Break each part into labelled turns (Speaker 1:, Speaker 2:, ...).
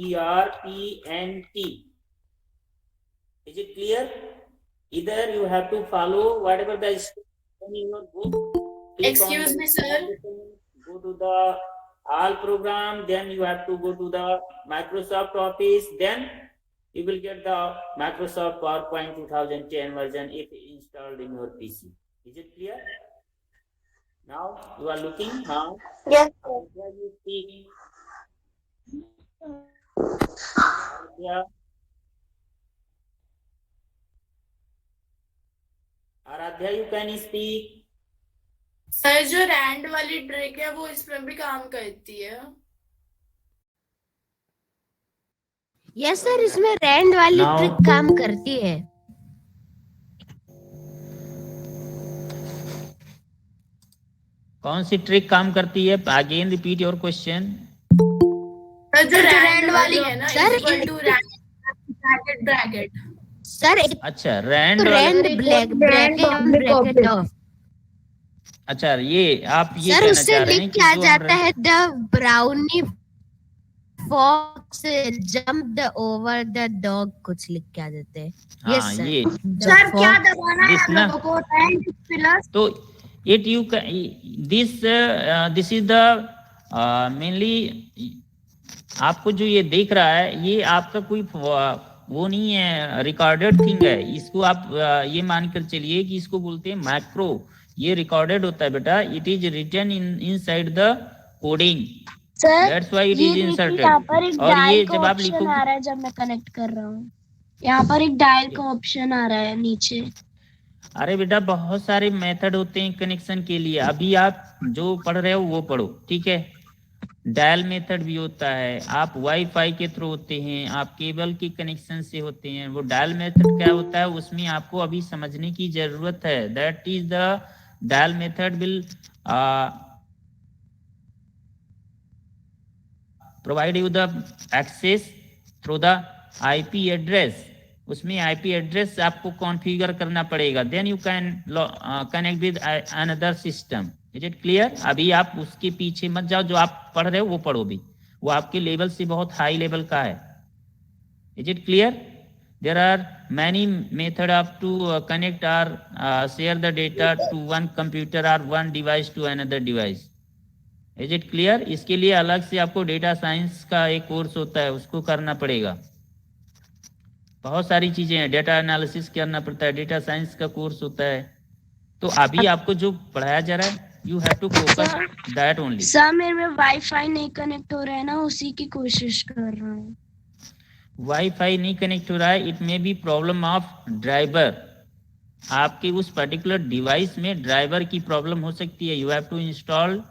Speaker 1: ERPNT. Is it clear? Either you have to follow whatever the in your book.
Speaker 2: Excuse me, sir.
Speaker 1: Go to the all program, then you have to go to the Microsoft Office, then you will get the Microsoft PowerPoint 2010 version if installed in your PC. Is it clear? Now you are looking now.
Speaker 3: Yes.
Speaker 1: Where you speak. Yeah. Aradhya, you can speak.
Speaker 2: Sir जो Rand वाली trick है वो इसमें भी काम करती है?
Speaker 3: Yes sir, इसमें रैंड वाली ट्रिक काम करती है।
Speaker 1: कौन सी ट्रिक काम करती है? Again repeat your question.
Speaker 2: जो रैंड वाली है ना, equal to bracket bracket.
Speaker 3: Sir
Speaker 1: अच्छा, रैंड
Speaker 3: ब्रैकेट ऑफ।
Speaker 1: अच्छा, ये आप ये
Speaker 3: सर
Speaker 1: कहना
Speaker 3: उससे
Speaker 1: चाह रहे हैं
Speaker 3: लिख
Speaker 1: कि
Speaker 3: क्या जाता है, the brownie fox jumped over the dog, कुछ लिख क्या देते हैं।
Speaker 1: यस सर, ये
Speaker 3: सर क्या दबाना है आप लोगों को? रैंड प्लस
Speaker 1: तो it you this is the mainly आपको जो ये देख रहा है, ये आपका कोई वो नहीं है, रिकॉर्डेड थिंग है। इसको आप ये मानकर चलिए कि इसको बोलते हैं मैक्रो। ये रिकॉर्डेड होता है बेटा। It is written inside the coding, that's why it is inserted. और ये जब आप लिखोगे,
Speaker 3: आ रहा है जब मैं कनेक्ट कर रहा हूँ, यहाँ पर एक डायल का ऑप्शन आ रहा है नीचे।
Speaker 1: अरे बेटा, बहुत सारे मेथड होते हैं कनेक्शन के लिए। अभी आप जो पढ़ रहे हो वो पढ़ो, ठीक है। डायल मेथड भी होता है, आप वाईफाई के थ्रू होते हैं, आप केबल के कनेक्शन से होते हैं। वो डायल मेथड क्या होता है, उसमें आपको अभी समझने की जरूरत है। That is the dial method will provide you the access through the IP address. उसमें आईपी एड्रेस आपको कॉन्फ़िगर करना पड़ेगा। Then you can connect with another system. Is it clear? अभी आप उसके पीछे मत जाओ, जो आप पढ़ रहे हो वो पढ़ो भी, वो आपके लेवल से बहुत हाई लेवल का है। Is it clear? There are many method of to connect or share the data to one computer और one device to another device. Is it clear? इसके लिए अलग से आपको डेटा साइंस का एक कोर्स होता है, उसको करना पड़ेगा। बहुत सारी चीजें हैं, डेटा एनालिसिस करना पड़ता है, डेटा साइंस का कोर्स होता है। तो अभी आपको जो पढ़ाया जा रहा है, you have to focus that only.
Speaker 3: Sir मेरे में वाईफाई नहीं कनेक्ट हो रहा है ना, उसी की कोशिश कर रहा हूँ।
Speaker 1: वाईफाई नहीं कनेक्ट हो रहा है, it may be problem of driver. आपके उस पर्टिकुलर डिवाइस में ड्राइवर की प्रॉब्लम हो सकती है। यू हैव टू इंस्टॉल,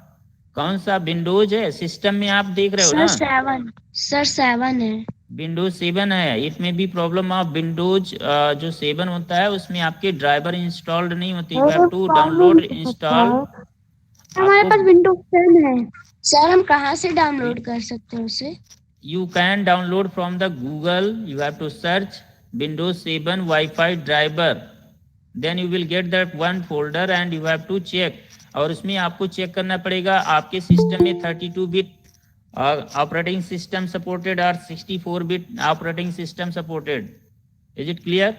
Speaker 1: कौन सा विंडोज है सिस्टम में आप देख रहे हो ना?
Speaker 3: सर 7 है।
Speaker 1: विंडोज 7 है। इट में बी प्रॉब्लम ऑफ विंडोज जो 7 होता है, उसमें आपके ड्राइवर इंस्टॉल्ड नहीं होते। You have to download install.
Speaker 3: हमारे पास विंडोज 10 है सर, हम कहाँ से डाउनलोड कर सकते हैं उसे?
Speaker 1: You can download from the Google. You have to search Windows 7 Wi-Fi driver. Then you will get that one folder and you have to check. और उसमें आपको चेक करना पड़ेगा आपके सिस्टम में 32 बिट ऑपरेटिंग सिस्टम सपोर्टेड और 64 bit operating system supported. Is it clear?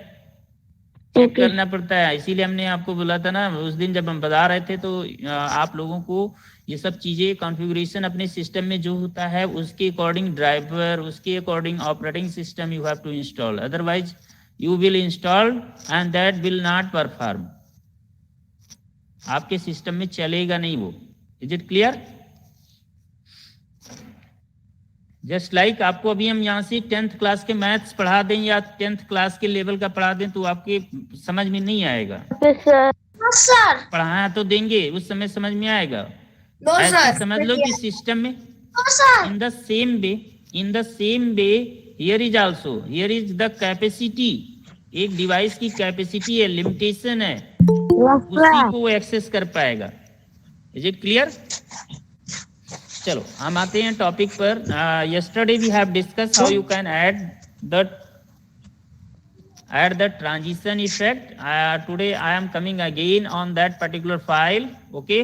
Speaker 1: Check करना पड़ता है। इसीलिए हमने आपको बोला था ना उस दिन जब हम बता रहे थे, तो आप लोगों को ये सब चीजें कॉन्फ़िगरेशन अपने सिस्टम में जो होता है उसके अकॉर्डिंग ड्राइवर, उसके according operating system you have to install. Otherwise you will install and that will not perform. आपके सिस्टम में चलेगा नहीं वो। Is it clear? Just like आपको अभी हम यहाँ से 10th क्लास के मैथ्स पढ़ा दें या 10th क्लास के लेवल का पढ़ा दें तो आपके समझ में नहीं आएगा।
Speaker 3: सर
Speaker 1: पढ़ाया तो देंगे, उस समय समझ में आएगा।
Speaker 2: ऐसे
Speaker 1: समझ लो कि सिस्टम में in the same way here is also, here is the capacity. एक डिवाइस की कैपेसिटी है, लिमिटेशन है, उसी को वो एक्सेस कर पाएगा। इज इट क्लियर? चलो हम आते हैं टॉपिक पर। Yesterday we have discuss how you can add the transition effect. Today I am coming again on that particular file. Okay,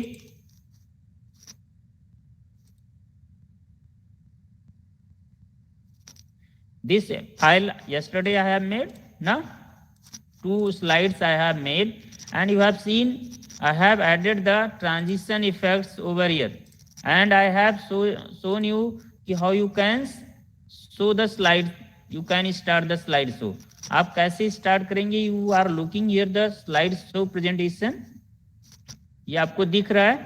Speaker 1: This file yesterday I have made, now 2 slides I have made, and you have seen I have added the transition effects over here, and I have shown you how you can show the slide. You can start the slide show. आप कैसे start करेंगे? You are looking here the slide show presentation, ये आपको दिख रहा है?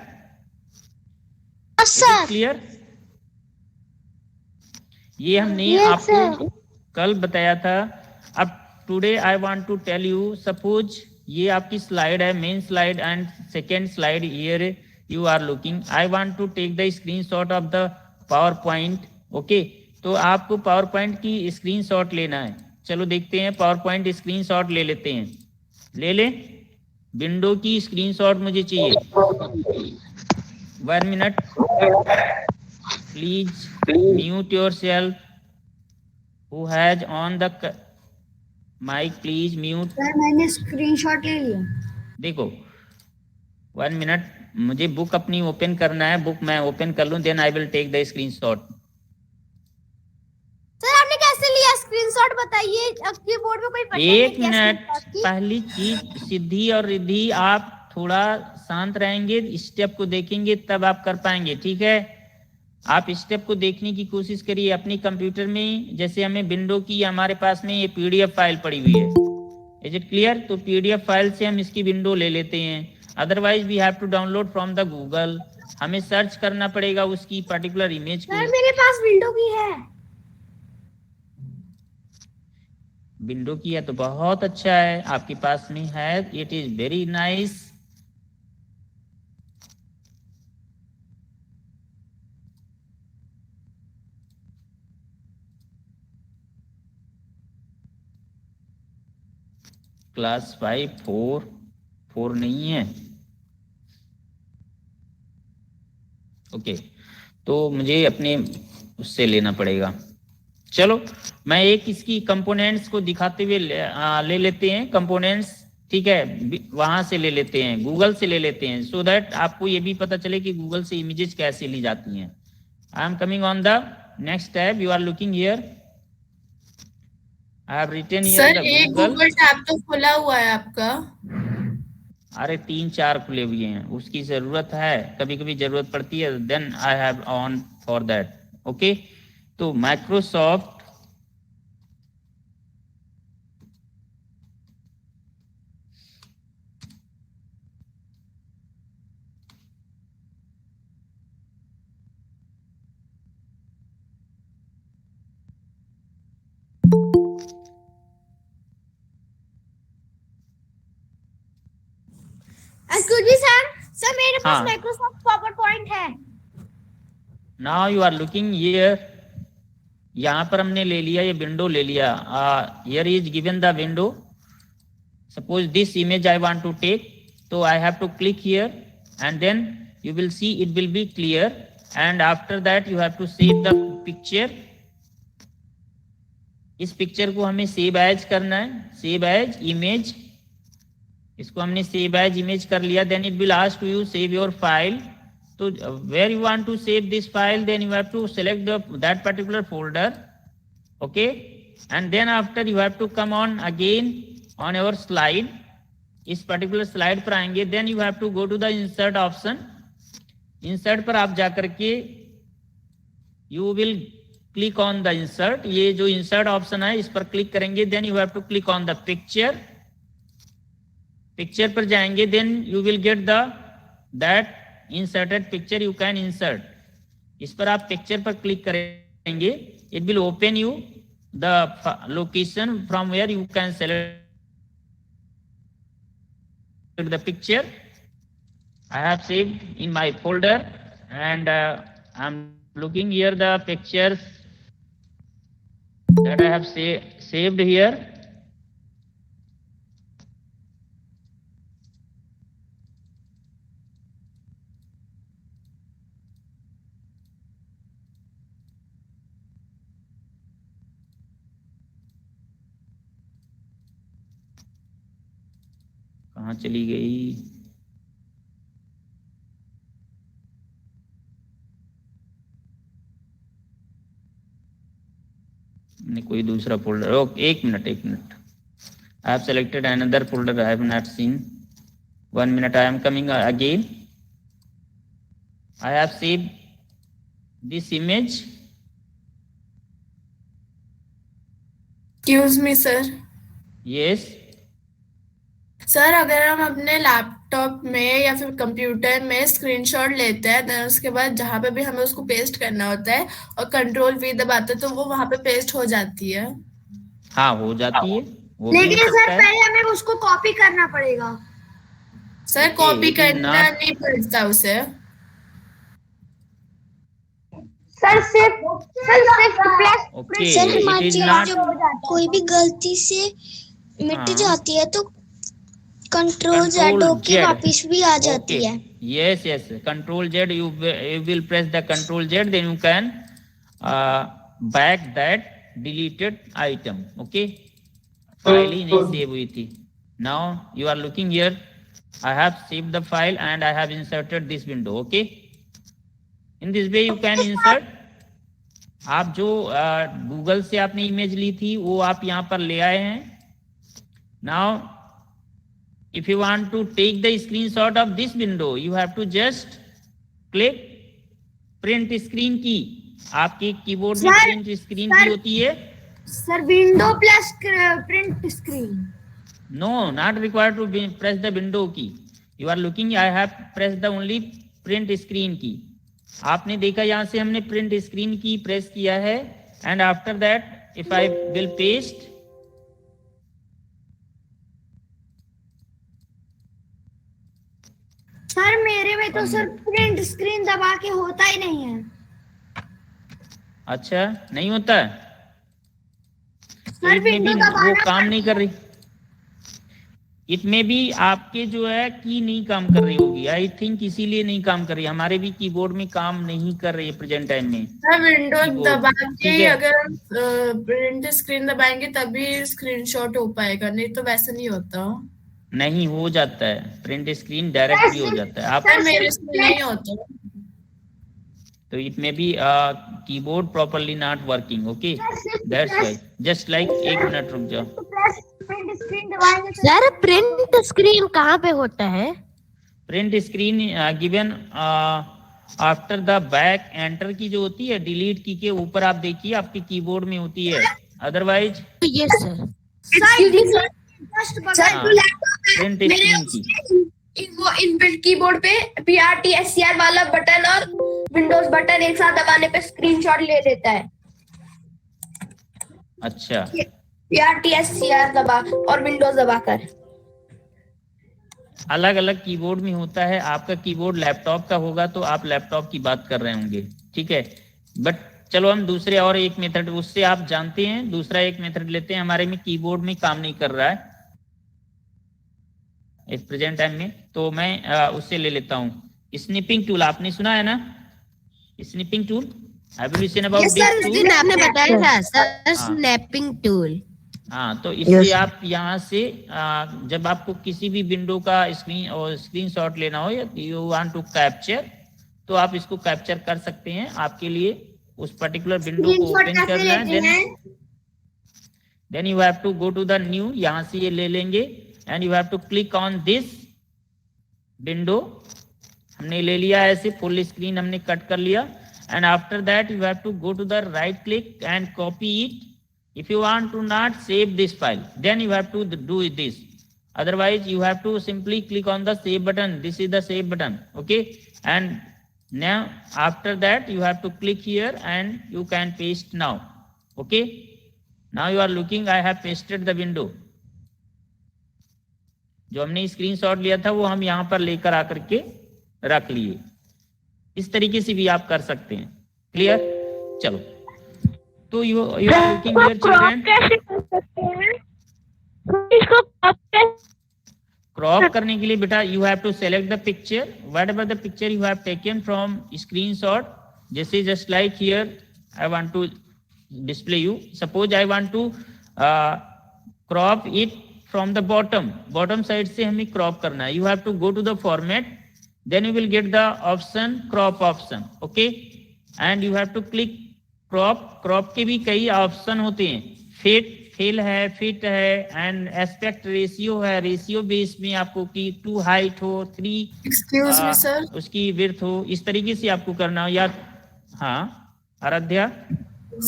Speaker 1: Clear? ये हमने आपको कल बताया था। अब today I want to tell you, suppose ये आपकी स्लाइड है, main slide and second slide here you are looking. I want to take the screenshot of the power point. Okay, तो आपको पावर पॉइंट की स्क्रीनशॉट लेना है। चलो देखते हैं, पावर पॉइंट स्क्रीनशॉट ले लेते हैं। ले ले, विंडो की स्क्रीनशॉट मुझे चाहिए। 1 minute, please mute yourself. Who has on the mike please mute.
Speaker 2: Sir मैंने स्क्रीनशॉट ले लिया।
Speaker 1: देखो 1 मिनट, मुझे बुक अपनी ओपन करना है। बुक मैं ओपन कर लूं, then I will take the screenshot.
Speaker 3: Sir आपने कैसे लिया स्क्रीनशॉट, बताइए। कीबोर्ड पे कोई बटन है?
Speaker 1: एक मिनट, पहली चीज सिद्धि और रिद्धि, आप थोड़ा शांत रहेंगे, स्टेप को देखेंगे तब आप कर पाएंगे, ठीक है? आप स्टेप को देखने की कोशिश करिए अपनी कंप्यूटर में। जैसे हमें विंडो की, हमारे पास में ये पीडीएफ फाइल पड़ी हुई है, इज इट क्लियर? तो पीडीएफ फाइल से हम इसकी विंडो ले लेते हैं। Otherwise we have to download from the Google. हमें सर्च करना पड़ेगा उसकी पर्टिकुलर इमेज को।
Speaker 2: सर मेरे पास विंडो की है।
Speaker 1: विंडो की है तो बहुत अच्छा है, आपके पास में है, it is very nice. Class 5 4 नहीं है। ओके, तो मुझे अपने उससे लेना पड़ेगा। चलो मैं एक इसकी कंपोनेंट्स को दिखाते हुए ले लेते हैं कंपोनेंट्स, ठीक है? वहां से ले लेते हैं, गूगल से ले लेते हैं, सो दैट आपको ये भी पता चले कि गूगल से इमेजेस कैसे ली जाती हैं। I am coming on the next tab. You are looking here, I have written here
Speaker 2: sir
Speaker 1: the
Speaker 2: एक गूगल टैब तो खुला हुआ है आपका।
Speaker 1: अरे 3-4 खुले हुए हैं, उसकी जरूरत है, कभी कभी जरूरत पड़ती है, then I have on for that. Okay, तो माइक्रोसॉफ्ट
Speaker 3: सर मेरे पास माइक्रोसॉफ्ट पावर पॉइंट है।
Speaker 1: Now you are looking here, यहाँ पर हमने ले लिया, ये विंडो ले लिया। Here is given the window. Suppose this image I want to take, तो I have to click here and then you will see it will be clear, and after that you have to save the picture. इस picture को हमें save as करना है, save as image. इसको हमने save as image कर लिया, then it will ask you save your file. तो where you want to save this file, then you have to select that particular folder, okay, and then after you have to come on again on your slide। इस particular slide पर आएंगे, then you have to go to the insert option. Insert पर आप जाकर के you will click on the insert. ये जो insert option है इस पर क्लिक करेंगे, then you have to click on the picture. Picture पर जाएंगे, then you will get the that inserted picture you can insert. इस पर आप पिक्चर पर क्लिक करेंगे, it will open you the location from where you can select the picture. I have saved in my folder, and I'm looking here the pictures that I have saved here. कहाँ चली गई? कोई दूसरा folder, okay एक minute I have selected another folder I have not seen. 1 minute, I am coming again. I have saved this image.
Speaker 2: Excuse me, sir.
Speaker 1: Yes.
Speaker 2: Sir अगर हम अपने laptop में या फिर कंप्यूटर में स्क्रीनशॉट लेते हैं, देन उसके बाद जहाँ पे भी हमें उसको पेस्ट करना होता है और कंट्रोल V दबाते हैं तो वो वहाँ पे पेस्ट हो जाती है।
Speaker 1: हाँ हो जाती है, वो भी
Speaker 4: लेकिन
Speaker 1: हो सकता
Speaker 4: सर
Speaker 1: है।
Speaker 4: पहले हमें उसको कॉपी करना पड़ेगा।
Speaker 2: सर कॉपी
Speaker 1: it is
Speaker 2: करना
Speaker 1: not-
Speaker 2: नहीं पड़ता उसे।
Speaker 4: सर सिर्फ प्लस
Speaker 1: Okay,
Speaker 5: सर
Speaker 1: it
Speaker 5: हमारी
Speaker 1: is
Speaker 5: चीज
Speaker 1: not-
Speaker 5: जब कोई भी गलती से मिट
Speaker 1: हाँ।
Speaker 5: जाती है तो कंट्रोल Z
Speaker 1: Control
Speaker 5: होके
Speaker 1: Z.
Speaker 5: वापस भी आ जाती
Speaker 1: Okay.
Speaker 5: है।
Speaker 1: Yes, yes. Control Z. You will press the Control Z, then you can back that deleted item. Okay. File ही नहीं सेव हुई थी. Now you are looking here. I have saved the file and I have inserted this window. Okay. In this way you can insert. आप जो Google से आपने image ली थी वो आप यहाँ पर ले आए हैं. Now if you want to take the screenshot of this window, you have to just click print screen key. आपके कीबोर्ड में
Speaker 4: Sir,
Speaker 1: प्रिंट स्क्रीन की होती है.
Speaker 4: Sir window plus print screen.
Speaker 1: No, not required to press the window key. You are looking, I have pressed the only print screen key. आपने देखा यहाँ से हमने प्रिंट स्क्रीन की प्रेस किया है. And after that if I will paste,
Speaker 4: sir मेरे में तो सर प्रिंट स्क्रीन दबा के होता ही नहीं है।
Speaker 1: अच्छा नहीं होता है.
Speaker 4: सर
Speaker 1: इट में
Speaker 4: विंडो
Speaker 1: भी वो
Speaker 4: दबाना
Speaker 1: काम नहीं कर रही. इट में भी आपके जो है की नहीं काम कर रही होगी. आई थिंक इसीलिए नहीं काम कर रही. हमारे भी कीबोर्ड में काम नहीं कर रही है प्रेजेंट टाइम में.
Speaker 2: सर विंडो
Speaker 1: Keyboard,
Speaker 2: दबा के
Speaker 1: ठीक है.
Speaker 2: अगर हम प्रिंट स्क्रीन दबाएंगे तभी स्क्रीनशॉट हो पाएगा, नहीं तो वैसे नहीं होता।
Speaker 1: नहीं हो जाता है, प्रिंट स्क्रीन डायरेक्ट भी हो जाता है. आप
Speaker 2: सर मेरे से नहीं होता।
Speaker 1: तो इट में भी keyboard properly not working. Okay that's why. Just like एक मिनट रुक जाओ.
Speaker 4: प्रिंट स्क्रीन दबाएंगे
Speaker 3: सर प्रिंट स्क्रीन कहाँ पे होता है?
Speaker 1: Print screen given after the back enter की जो होती है डिलीट की के ऊपर आप देखिए आपके कीबोर्ड में होती है. Otherwise
Speaker 3: yes sir.
Speaker 4: जस्ट
Speaker 1: हाँ, प्रिंट स्क्रीन की.
Speaker 6: वो इनबिल्ट कीबोर्ड पे PRTSCR वाला बटन और विंडोज बटन एक साथ दबाने पे स्क्रीनशॉट ले लेता है।
Speaker 1: अच्छा
Speaker 6: PRTSCR दबा और विंडोज दबाकर।
Speaker 1: अलग अलग कीबोर्ड में होता है. आपका कीबोर्ड लैपटॉप का होगा तो आप लैपटॉप की बात कर रहे होंगे. ठीक है. बट चलो हम दूसरे और एक मेथड उससे आप जानते हैं. दूसरा एक मेथड लेते हैं. हमारे में कीबोर्ड में काम नहीं कर रहा है इस प्रेजेंट टाइम में, तो मैं उससे ले लेता हूँ. स्निपिंग टूल आपने सुना है ना? Snipping tool have you listen about
Speaker 3: yes
Speaker 1: this
Speaker 3: sir, उस दिन आपने बताया था सर
Speaker 1: हाँ.
Speaker 3: Snapping tool.
Speaker 1: हाँ तो इससे आप यहाँ से जब आपको किसी भी विंडो का स्क्रीन और स्क्रीनशॉट लेना हो या यू वांट टू कैप्चर तो आप इसको कैप्चर कर सकते हैं. आपके लिए उस पर्टिकुलर विंडो को ओपन करना है. Then you have to go to the new. यहाँ से ये ले लेंगे and you have to click on this window. हमने ले लिया ऐसे फुल स्क्रीन हमने कट कर लिया. And after that you have to go to the right click and copy it. If you want to not save this file, then you have to do this. Otherwise, you have to simply click on the save button. This is the save button. Okay. And now after that, you have to click here and you can paste now. Okay. Now you are looking, I have pasted the window. जो हमने screenshot लिया था वो हम यहाँ पर लेकर आकर के रख लिए. इस तरीके से भी आप कर सकते हैं. क्लियर? चलो. तो you are looking here children.
Speaker 4: इसको
Speaker 1: क्रॉप करने के लिए बेटा you have to select the picture whatever the picture you have taken from screenshot. जैसे just like here I want to display you. Suppose I want to crop it from the bottom side से हमें crop करना है. You have to go to the format, then you will get the option crop option. Okay. And you have to click crop के भी कई option होते हैं। Fill है, फिट है, एंड एस्पेक्ट रेशियो है। रेशियो बेस में आपको कि 2 हाइट हो, 3
Speaker 2: एक्सक्यूज मी सर।
Speaker 1: उसकी विड्थ हो, इस तरीके से आपको करना हो। या हाँ आराध्या,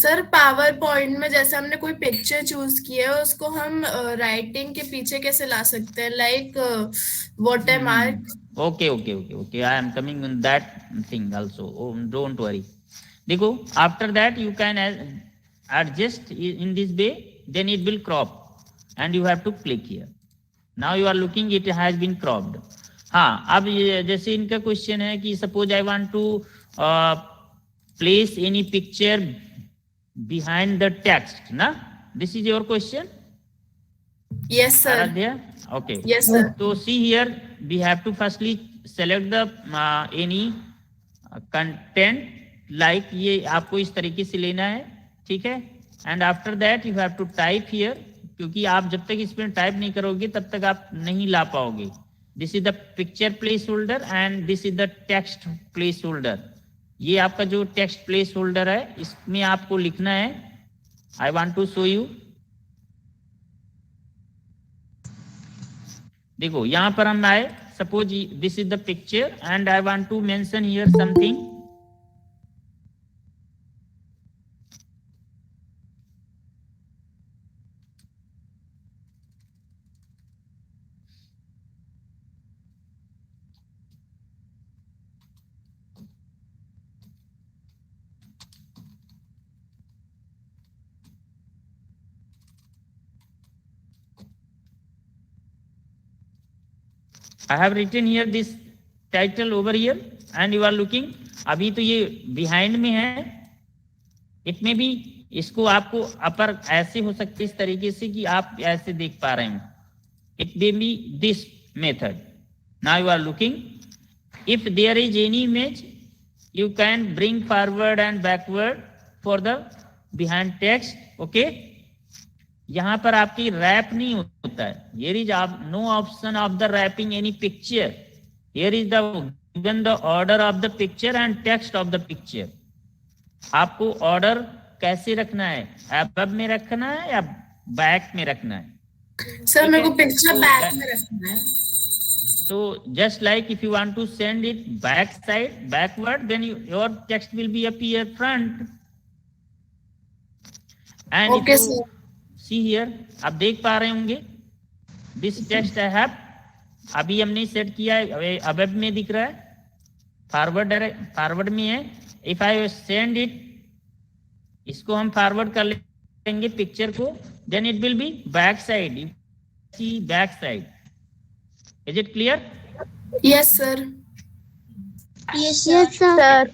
Speaker 2: सर पावर पॉइंट में जैसे हमने कोई पिक्चर चूज की है उसको हम राइटिंग के पीछे कैसे ला सकते हैं, like water mark.
Speaker 1: okay, I am coming on that thing also. Oh, don't worry. देखो, after that you can adjust in this way, then it will crop and you have to click here. Now you are looking, it has been cropped. हाँ, अब ये जैसे इनका question है कि suppose I want to place any picture behind the text, ना? This is your question?
Speaker 2: Yes sir.
Speaker 1: Aradhya? Okay.
Speaker 2: Yes sir.
Speaker 1: So see here, we have to firstly select the any content, like ये आपको इस तरीके से लेना है, ठीक है? And after that you have to type here, क्योंकि आप जब तक इसमें टाइप नहीं करोगे तब तक आप नहीं ला पाओगे। This is the picture placeholder and this is the text placeholder. ये आपका जो text placeholder है, इसमें आपको लिखना है। I want to show you. देखो यहाँ पर हम आए, suppose this is the picture and I want to mention here something. I have written here this title over here and you are looking. अभी तो ये behind में है, it may be, इसको आपको अपर ऐसे हो सकते इस तरीके से कि आप ऐसे देख पा रहे हो। It may be this method. Now you are looking. If there is any image, you can bring forward and backward for the behind text. Okay? यहाँ पर आपकी रैप नहीं होता है। Here is no option of the wrapping any picture. Here is the given the order of the picture and text of the picture. आपको order कैसे रखना है, अबव में रखना है या बैक में रखना है?
Speaker 2: सर मेरे को पिक्चर बैक में रखना है।
Speaker 1: So just like if you want to send it back side, backward, then your text will be appear front. And
Speaker 2: okay,
Speaker 1: if you see here, आप देख पा रहे होंगे, this text I have, अभी हमने सेट किया है, अबव में दिख रहा है, फॉरवर्ड में है। If I send it, इसको हम फॉरवर्ड कर लेंगे पिक्चर को, then it will be back side. You see back side. Is it clear?
Speaker 2: Yes sir.
Speaker 5: Yes sir.
Speaker 4: Yes sir.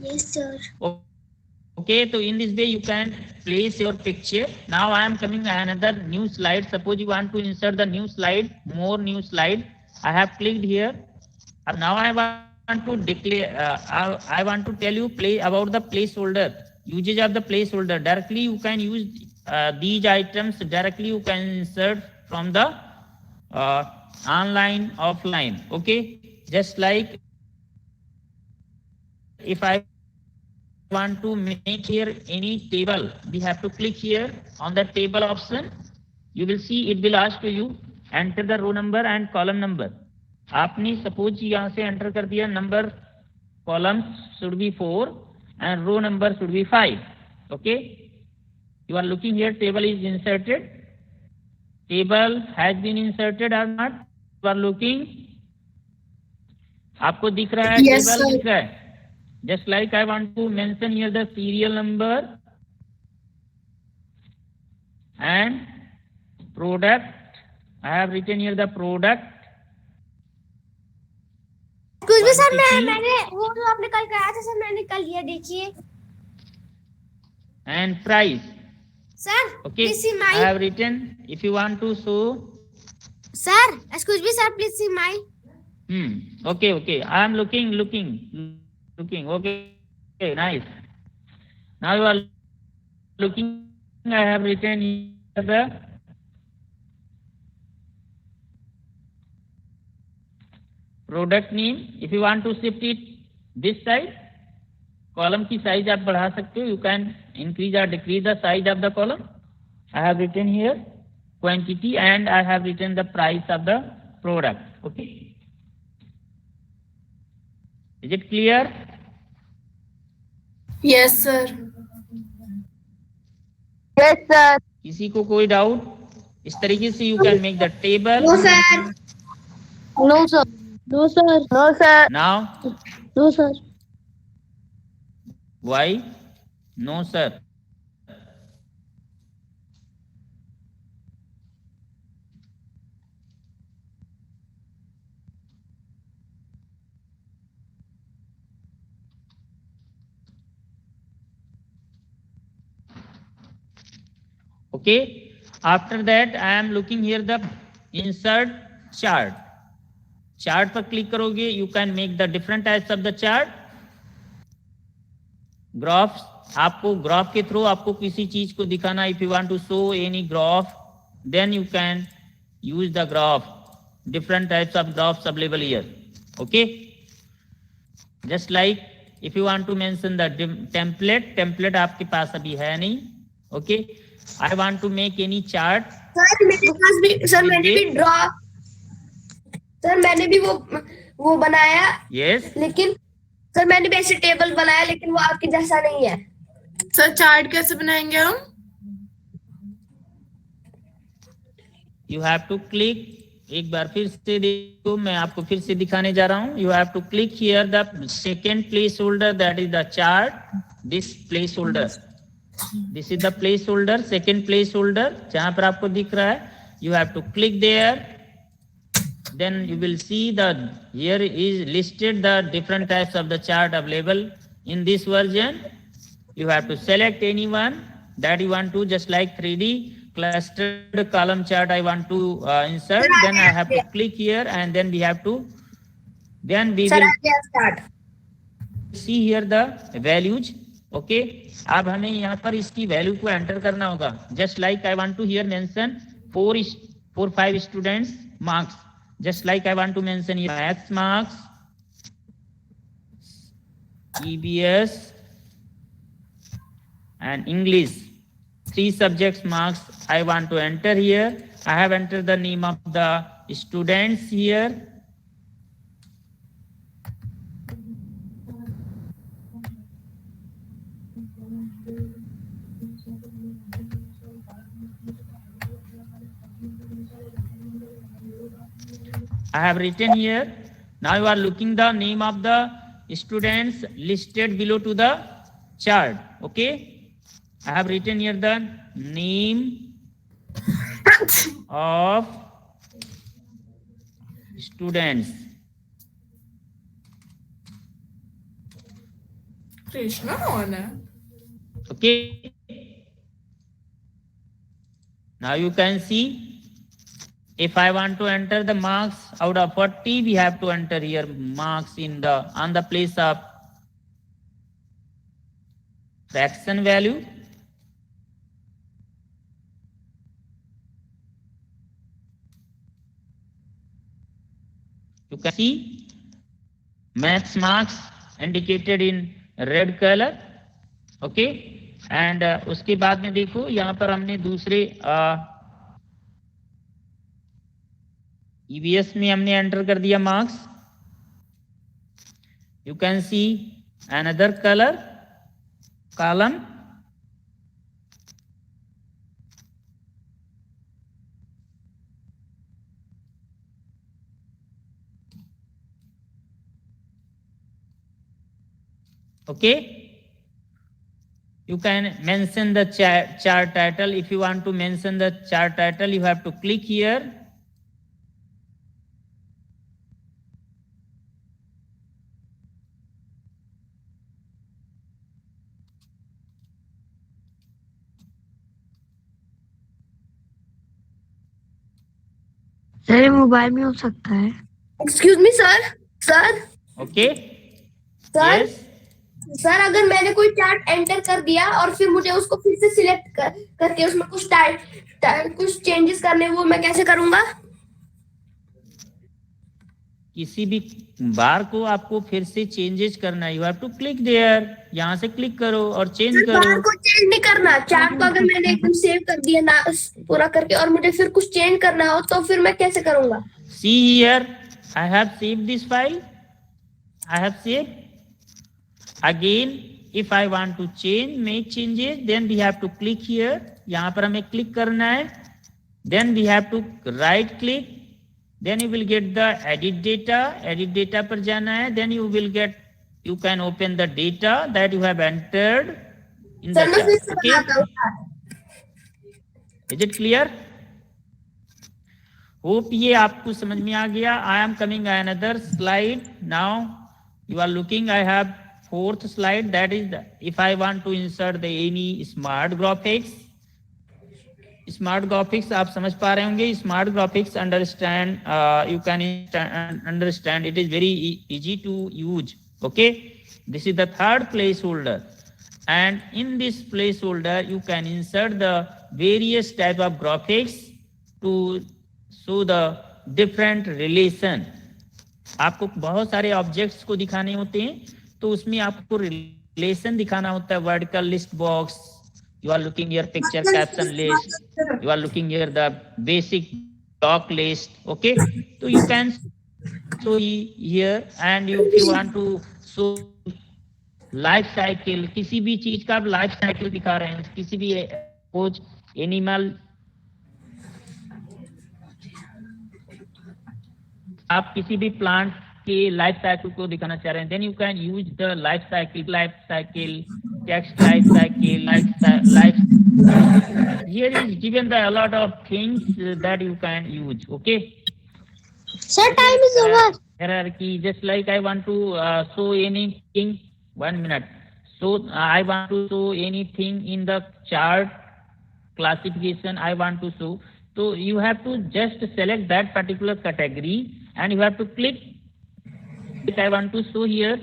Speaker 5: Yes sir.
Speaker 1: Okay, so in this way you can place your picture. Now I am coming another new slide. Suppose you want to insert the new slide, more new slide. I have clicked here. Now I want to declare. I want to tell you about the placeholder. Usage of the placeholder. Directly you can use these items. Directly you can insert from the online, offline. Okay, just like if I want to make here any table, we have to click here on the table option. You will see it will ask you enter the row number and column number. आपने suppose यहाँ से enter कर दिया number, column should be 4 and row number should be 5. Okay, you are looking here, table is inserted. Table has been inserted or not? You are looking, आपको दिख रहा है?
Speaker 2: Yes,
Speaker 1: table
Speaker 2: sir.
Speaker 1: दिख रहा है। Just like I want to mention here the serial number and product. I have written here the product.
Speaker 4: कुछ भी sir,
Speaker 1: quantity
Speaker 4: मैंने वो जो आपने कल कराया था सर, मैंने कल ये देखिए
Speaker 1: and price.
Speaker 4: Sir.
Speaker 1: Okay,
Speaker 4: please see
Speaker 1: I
Speaker 4: my
Speaker 1: have written. If you want to show.
Speaker 4: Sir, excuse me sir, please see my
Speaker 1: Okay. I am looking. Okay, nice. Now you are looking. I have written here the product name. If you want to shift it this side, column की size आप बढ़ा सकते हो. You can increase और decrease the size of the column. I have written here quantity and I have written the price of the product. Okay, is it clear?
Speaker 2: Yes, sir.
Speaker 3: Yes, sir.
Speaker 1: किसी को कोई doubt? इस तरीके से you can make the table.
Speaker 6: No sir,
Speaker 3: No, sir.
Speaker 4: No, sir.
Speaker 3: No, sir.
Speaker 1: Now
Speaker 4: No, sir.
Speaker 1: Why no sir? Okay, after that I am looking here the insert chart. Chart पर click करोगे, you can make the different types of the chart. Graphs, आपको graph के through आपको किसी चीज को दिखाना. If you want to show any graph, then you can use the graph. Different types of graphs available here. Okay, just like if you want to mention the template आपके पास अभी है नहीं. Okay, I want to make any chart.
Speaker 6: Sir मेरे पास भी, sir मैंने भी draw, sir मैंने भी वो बनाया.
Speaker 1: Yes.
Speaker 6: लेकिन सर मैंने भी ऐसे टेबल बनाया, लेकिन वो आपके जैसा नहीं है.
Speaker 2: सर चार्ट कैसे बनाएंगे हम?
Speaker 1: You have to click. एक बार फिर से देखो, मैं आपको फिर से दिखाने जा रहा हूँ. You have to click here the second placeholder, that is the chart. This placeholder. This is the placeholder, second placeholder, जहाँ पर आपको दिख रहा है. You have to click there. Then you will see that here is listed the different types of the chart available in this version. You have to select any one that you want to, just like 3D clustered column chart I want to insert. Then I have to click here and then we have to, then we
Speaker 6: sir
Speaker 1: will
Speaker 6: आ गया start.
Speaker 1: see here the values. Okay, अब हमें यहाँ पर इसकी value को enter करना होगा. Just like I want to here mention 4-5 students marks. Just like I want to mention here maths marks, EBS and English. 3 subjects marks I want to enter here. I have entered the name of the students here. I have written here. Now you are looking the name of the students listed below to the chart. Okay, I have written here the name of students.
Speaker 2: Krishna कौन है?
Speaker 1: Okay, now you can see, if I want to enter the marks out of 40, we have to enter here marks in the on the place of fraction value. You can see maths marks indicated in red color. Okay, and उसके बाद में देखो यहाँ पर हमने दूसरे EVS में हमने एंटर कर दिया marks. You can see another color column. Okay, you can mention the chart title. If you want to mention the chart title, you have to click here.
Speaker 4: Sir mobile में हो सकता है.
Speaker 6: Excuse me sir. Sir
Speaker 1: Okay,
Speaker 6: sir
Speaker 1: yes.
Speaker 6: Sir अगर मैंने कोई chart enter कर दिया और फिर मुझे उसको फिर से सिलेक्ट करके उसमें कुछ चेंजेस करने, वो मैं कैसे करूंगा?
Speaker 1: किसी भी बार को आपको फिर से चेंजेस करना है, you have to click there, यहाँ से क्लिक करो और चेंज
Speaker 6: सर बार
Speaker 1: करो।
Speaker 6: को चेंज नहीं करना, चार्ट को अगर मैंने एकदम सेव कर दिया ना पूरा करके और मुझे फिर कुछ चेंज करना हो तो फिर मैं कैसे करूंगा?
Speaker 1: See here, I have saved this file. I have saved. Again, if I want to change, make changes, then we have to click here. यहाँ पर हमें क्लिक करना है. Then we have to right click. Then you will get the edit data. Edit data पर जाना है. Then you will get, you can open the data that you have entered in the
Speaker 6: sir मैं फिर
Speaker 1: chart.
Speaker 6: से
Speaker 1: Okay?
Speaker 6: बनाता हूँ।
Speaker 1: Is it clear? Hope ये आपको समझ में आ गया. I am coming another slide now. You are looking. I have fourth slide. That is if I want to insert the any smart graphics. Smart graphics आप समझ पा रहे होंगे. Smart graphics understand. You can understand. It is very easy to use. Okay. This is the third placeholder. And in this placeholder, you can insert the various type of graphics to show the different relation. आपको बहुत सारे objects को दिखाने होते हैं, तो उसमें आपको रिलेशन दिखाना होता है. Vertical list box, you are looking here picture caption list, you are looking here the basic block list. Okay, so you can show here, and if you want to show life cycle, किसी भी चीज का आप life cycle दिखा रहे हैं, किसी भी कुछ एनिमल, आप किसी भी प्लांट के लाइफ साइकिल को दिखाना चाह रहे हैं, then you can use the life cycle, text life cycle, life here is given the a lot of things that you can use. Okay
Speaker 5: Sir, time is over.
Speaker 1: hierarchy, just like I want to show anything. 1 minute. So I want to show anything in the chart classification I want to show. So you have to just select that particular category and you have to click. I want to show here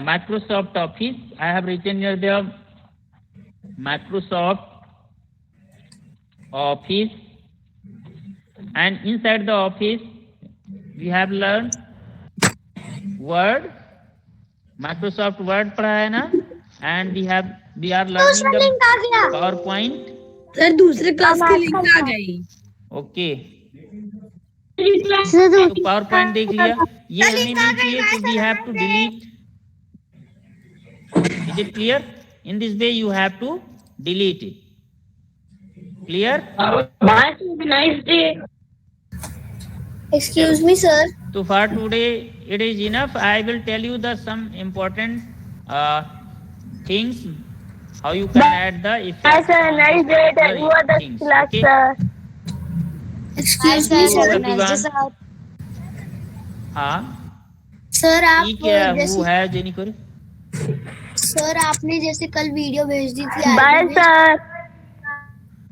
Speaker 1: Microsoft Office. I have written here the Microsoft Office, and inside the Office we have learned Word, Microsoft Word पढ़ा है ना, and we are learning the PowerPoint.
Speaker 7: Sir दूसरे class की link आ गई.
Speaker 1: Okay, तो PowerPoint देख लिया, ये हमें नहीं चाहिए, तो we have to delete. Is it clear? In this way you have to delete it. Clear?
Speaker 6: Nice day.
Speaker 5: Excuse me, sir.
Speaker 1: So for today it is enough. I will tell you the some important things how you can add the effects.
Speaker 6: Nice day. That you are the
Speaker 1: things.
Speaker 6: class,
Speaker 1: Okay?
Speaker 6: sir.
Speaker 5: Excuse me, sir.
Speaker 1: everyone. हाँ,
Speaker 5: Sir, आप
Speaker 1: ठीक है. Who
Speaker 5: जैसे
Speaker 1: has any query?
Speaker 5: Sir आपने जैसे कल video भेज दी थी.
Speaker 6: Bye, sir.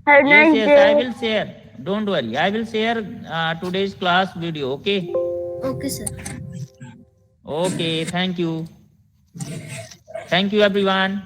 Speaker 6: Have a
Speaker 1: Yes,
Speaker 6: nice
Speaker 1: yes, I
Speaker 6: day.
Speaker 1: will share. Don't worry. I will share today's class video. Okay.
Speaker 5: Okay sir.
Speaker 1: Okay. Thank you. Thank you, everyone.